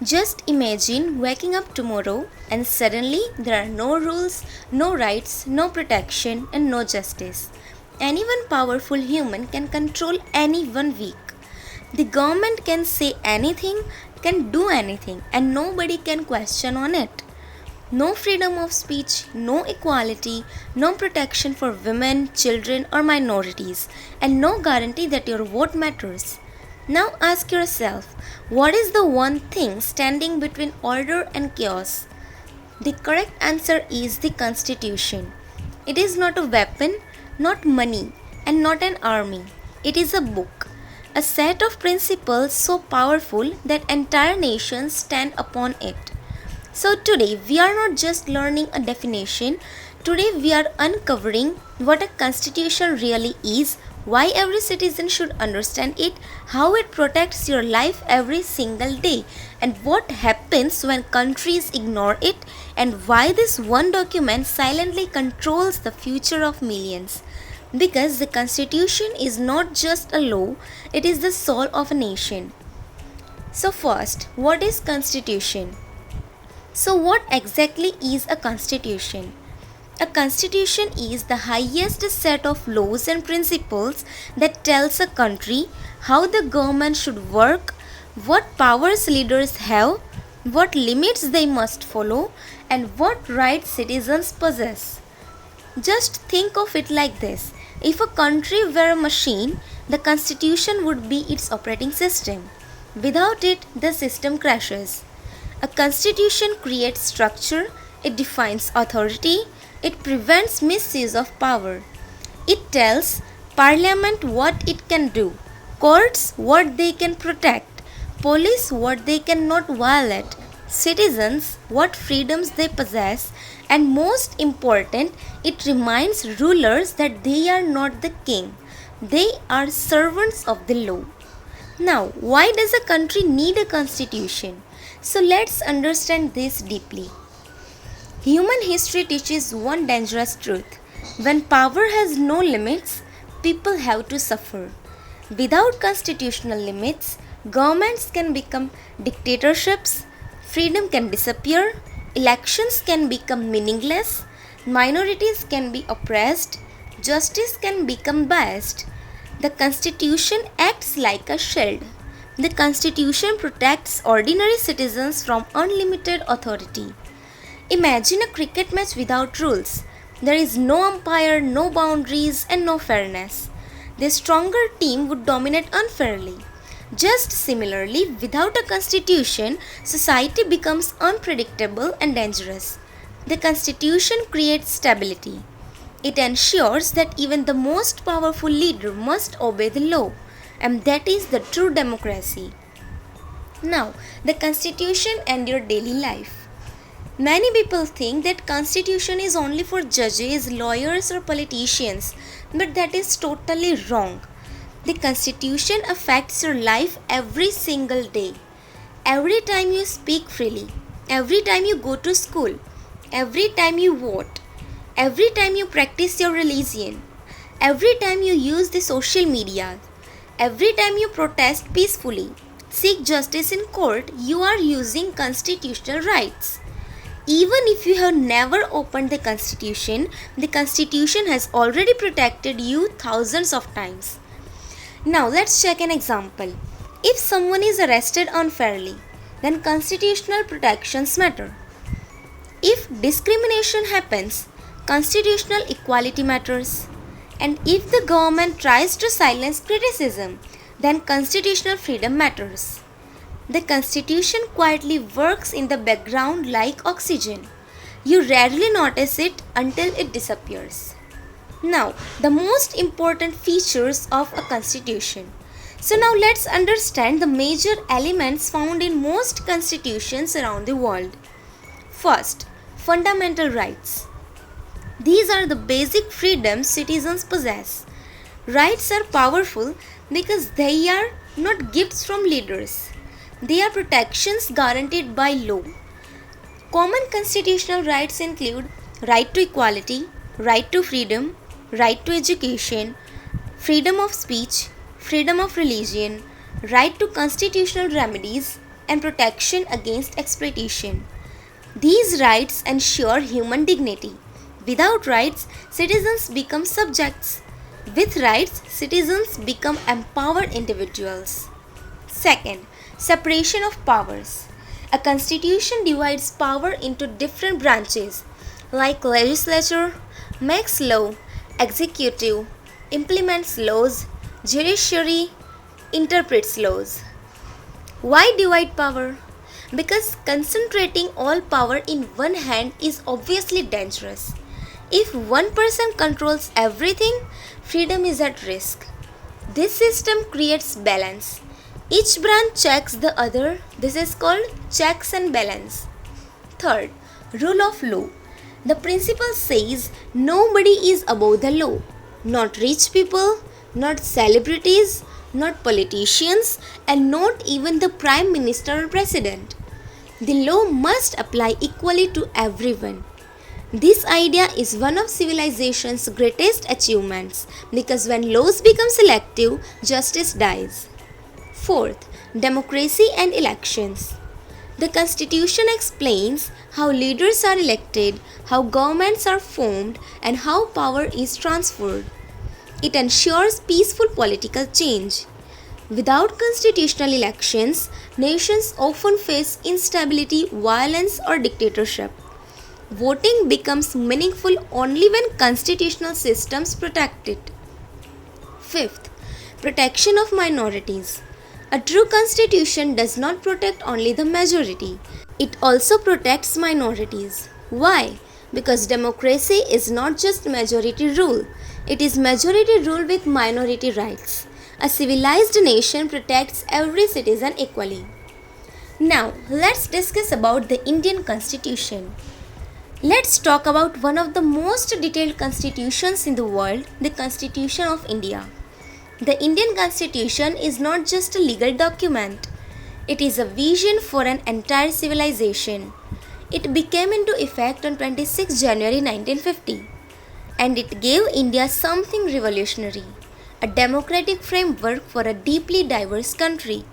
Just imagine waking up tomorrow and suddenly there are no rules, no rights, no protection, and no justice. Anyone powerful human can control anyone weak. The government can say anything, can do anything, and nobody can question on it. No freedom of speech, no equality, no protection for women, children, or minorities, and no guarantee that your vote matters. Now ask yourself, what is the one thing standing between order and chaos? The correct answer is the Constitution. It is not a weapon, not money, and not an army. It is a book, a set of principles so powerful that entire nations stand upon it. So, today we are not just learning a definition, today we are uncovering what a constitution really is, why every citizen should understand it, how it protects your life every single day, and what happens when countries ignore it, and why this one document silently controls the future of millions. Because the constitution is not just a law, it is the soul of a nation. So, first, what is constitution? So, what exactly is a constitution? A constitution is the highest set of laws and principles that tells a country how the government should work, what powers leaders have, what limits they must follow, and what rights citizens possess. Just think of it like this. If a country were a machine, the constitution would be its operating system. Without it, the system crashes. A constitution creates structure, it defines authority, it prevents misuse of power. It tells parliament what it can do, courts what they can protect, police what they cannot violate, citizens what freedoms they possess, and most important, it reminds rulers that they are not the king, they are servants of the law. Now, why does a country need a constitution? So let's understand this deeply. Human history teaches one dangerous truth. When power has no limits, people have to suffer. Without constitutional limits, governments can become dictatorships, freedom can disappear, elections can become meaningless, minorities can be oppressed, justice can become biased. The Constitution acts like a shield. The Constitution protects ordinary citizens from unlimited authority. Imagine a cricket match without rules. There is no umpire, no boundaries, and no fairness. The stronger team would dominate unfairly. Just similarly, without a constitution, society becomes unpredictable and dangerous. The constitution creates stability. It ensures that even the most powerful leader must obey the law, and that is the true democracy. Now, the constitution and your daily life. Many people think that constitution is only for judges, lawyers or politicians, but that is totally wrong. The constitution affects your life every single day. Every time you speak freely, every time you go to school, every time you vote, every time you practice your religion, every time you use the social media, every time you protest peacefully, seek justice in court, you are using constitutional rights. Even if you have never opened the constitution has already protected you thousands of times. Now let's check an example. If someone is arrested unfairly, then constitutional protections matter. If discrimination happens, constitutional equality matters. And if the government tries to silence criticism, then constitutional freedom matters. The constitution quietly works in the background like oxygen. You rarely notice it until it disappears. Now, the most important features of a constitution. So now let's understand the major elements found in most constitutions around the world. First, fundamental rights. These are the basic freedoms citizens possess. Rights are powerful because they are not gifts from leaders. They are protections guaranteed by law. Common constitutional rights include right to equality, right to freedom, right to education, freedom of speech, freedom of religion, right to constitutional remedies, and protection against exploitation. These rights ensure human dignity. Without rights, citizens become subjects. With rights, citizens become empowered individuals. Second, separation of powers. A constitution divides power into different branches like legislature, makes law, executive, implements laws, judiciary, interprets laws. Why divide power? Because concentrating all power in one hand is obviously dangerous. If one person controls everything, freedom is at risk. This system creates balance. Each branch checks the other. This is called checks and balance. Third, rule of law. The principle says nobody is above the law. Not rich people, not celebrities, not politicians, and not even the prime minister or president. The law must apply equally to everyone. This idea is one of civilization's greatest achievements because when laws become selective, justice dies. Fourth, democracy and elections. The Constitution explains how leaders are elected, how governments are formed, and how power is transferred. It ensures peaceful political change. Without constitutional elections, nations often face instability, violence, or dictatorship. Voting becomes meaningful only when constitutional systems protect it. Fifth, protection of minorities. A true constitution does not protect only the majority, it also protects minorities. Why? Because democracy is not just majority rule, it is majority rule with minority rights. A civilized nation protects every citizen equally. Now, let's discuss about the Indian Constitution. Let's talk about one of the most detailed constitutions in the world, the Constitution of India. The Indian Constitution is not just a legal document, it is a vision for an entire civilization. It became into effect on 26 January 1950 and it gave India something revolutionary, a democratic framework for a deeply diverse country,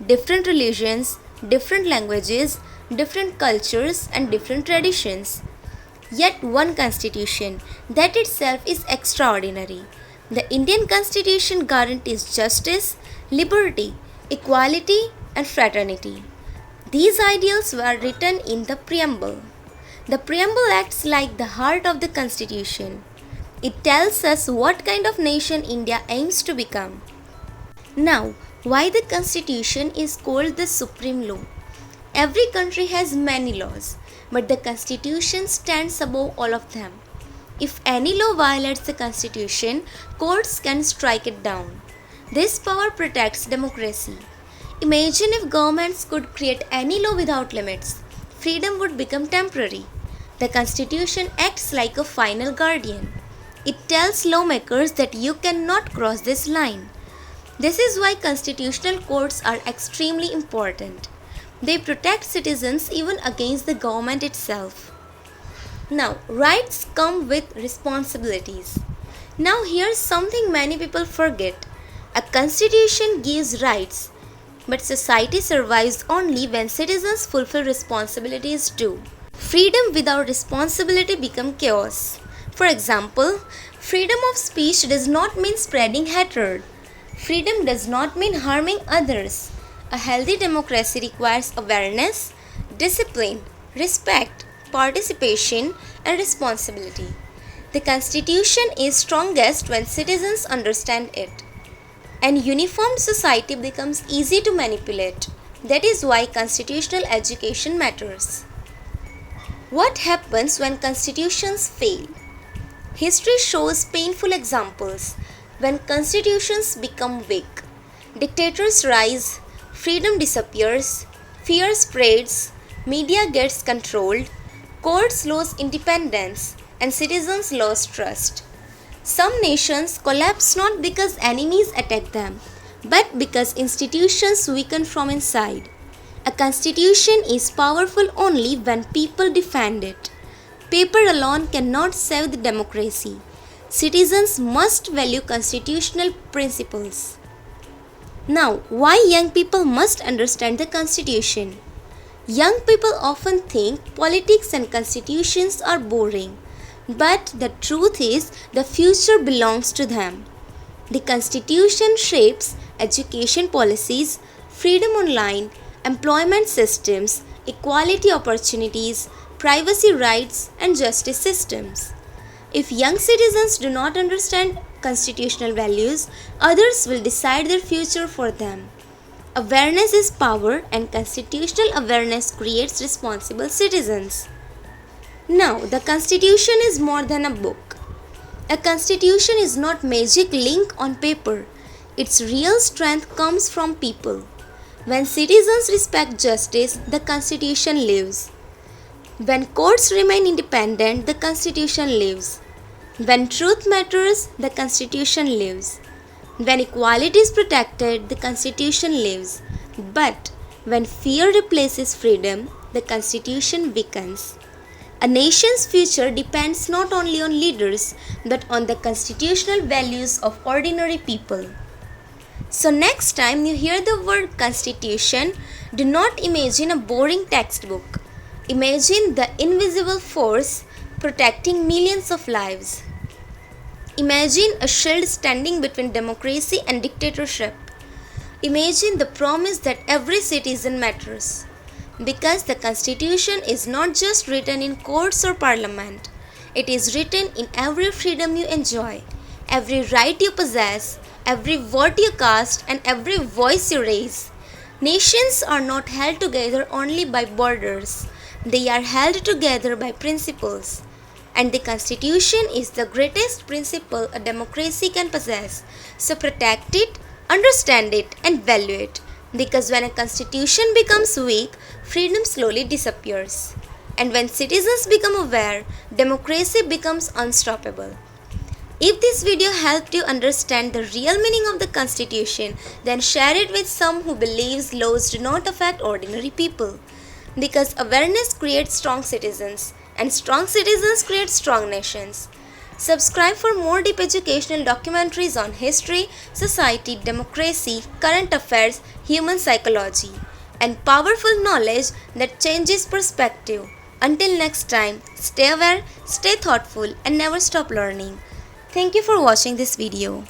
different religions, different languages, different cultures, and different traditions. Yet one constitution that itself is extraordinary. The Indian Constitution guarantees justice, liberty, equality, and fraternity. These ideals were written in the preamble. The preamble acts like the heart of the Constitution. It tells us what kind of nation India aims to become. Now, why the Constitution is called the supreme law? Every country has many laws, but the Constitution stands above all of them. If any law violates the Constitution, courts can strike it down. This power protects democracy. Imagine if governments could create any law without limits. Freedom would become temporary. The Constitution acts like a final guardian. It tells lawmakers that you cannot cross this line. This is why constitutional courts are extremely important. They protect citizens even against the government itself. Now, rights come with responsibilities. Now, here's something many people forget. A constitution gives rights, but society survives only when citizens fulfill responsibilities too. Freedom without responsibility becomes chaos. For example, freedom of speech does not mean spreading hatred. Freedom does not mean harming others. A healthy democracy requires awareness, discipline, respect, participation, and responsibility. The Constitution is strongest when citizens understand it. And uniformed society becomes easy to manipulate. That is why constitutional education matters. What happens when constitutions fail? History shows painful examples when constitutions become weak. Dictators rise, freedom disappears, fear spreads, media gets controlled, courts lose independence, and citizens lose trust. Some nations collapse not because enemies attack them, but because institutions weaken from inside. A constitution is powerful only when people defend it. Paper alone cannot save the democracy. Citizens must value constitutional principles. Now, why young people must understand the Constitution? Young people often think politics and constitutions are boring, but the truth is the future belongs to them. The Constitution shapes education policies, freedom online, employment systems, equality opportunities, privacy rights, and justice systems. If young citizens do not understand constitutional values, others will decide their future for them. Awareness is power, and constitutional awareness creates responsible citizens. Now, the Constitution is more than a book. A constitution is not magic ink on paper. Its real strength comes from people. When citizens respect justice, the constitution lives. When courts remain independent, the constitution lives. When truth matters, the constitution lives. When equality is protected, the constitution lives. But when fear replaces freedom, the constitution weakens. A nation's future depends not only on leaders but on the constitutional values of ordinary people. So, next time you hear the word constitution, do not imagine a boring textbook. Imagine the invisible force protecting millions of lives. Imagine a shield standing between democracy and dictatorship. Imagine the promise that every citizen matters. Because the Constitution is not just written in courts or parliament, it is written in every freedom you enjoy, every right you possess, every vote you cast, and every voice you raise. Nations are not held together only by borders, they are held together by principles. And the Constitution is the greatest principle a democracy can possess. So protect it, understand it, and value it. Because when a constitution becomes weak, freedom slowly disappears. And when citizens become aware, democracy becomes unstoppable. If this video helped you understand the real meaning of the Constitution, then share it with some who believes laws do not affect ordinary people. Because awareness creates strong citizens, and strong citizens create strong nations. Subscribe for more deep educational documentaries on history, society, democracy, current affairs, human psychology, and powerful knowledge that changes perspective. Until next time, stay aware, stay thoughtful, and never stop learning. Thank you for watching this video.